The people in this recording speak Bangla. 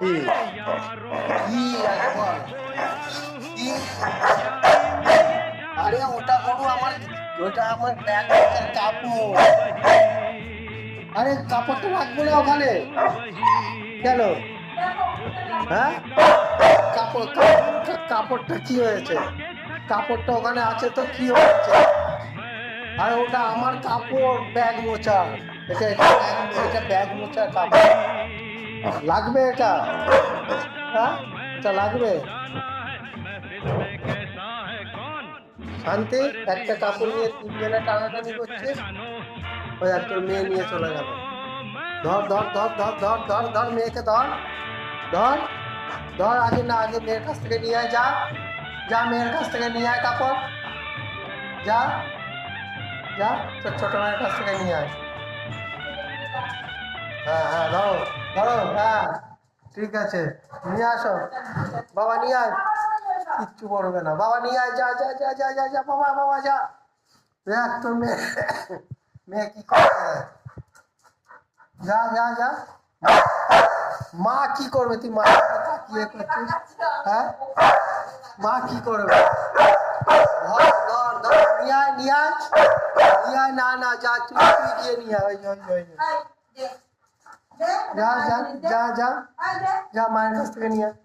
কি কি আগে বল কি? আরে ওটা গরু আমার, ওটা আমার ব্যাগ কাপড়। আরে কাপড়টা রাখবো না ওখানে কেন? হ্যাঁ কাপড়, কাপড়টা কি হয়েছে? কাপড়টা ওখানে আছে তো কি হয়েছে? আর ওটা আমার কাপড়, ব্যাগ মোছা। এটা ব্যাগ মোছা কাপড় লাগবে এটা। হ্যাঁ এটা লাগবে। শান্তি একটা কাপড় নিয়ে 3 জনে টানাটানি করছিস। ওই আর তোর মেয়ে নিয়ে চলে গেল। ধর ধর ধর ধর ধর ধর ধর মেয়েকে ধর ধর ধর। আগে না, আগে মেয়ের কাছ থেকে নিয়ে আয়। যা যা মেয়ের কাছ থেকে নিয়ে আয় কাপড়। যা যা তোর ছোট মেয়ের কাছ থেকে নিয়ে আয়। হ্যাঁ হ্যাঁ ধরো ধরো। হ্যাঁ ঠিক আছে নিয়ে আসো। বাবা নিয়ে আয়, কিচ্ছু করবে না। বাবা নিয়ে আয়, যা যা যা যা যা যা বাবা বাবা যা। দেখ তোর মেয়ে, মেয়ে কি করছে। যা যা যা। মা কি করবে? তুই মা তাকিয়ে করছিস। হ্যাঁ মা কি করবে? ধর ধর ধর নিয়ে আয় নিয়ে আয় নিয়ে আয়। না না যা, তুই তুই গিয়ে নিয়ে আয়। ওই যা যা যা যা যা মায়ের কাছ থেকে নিয়ে আয়।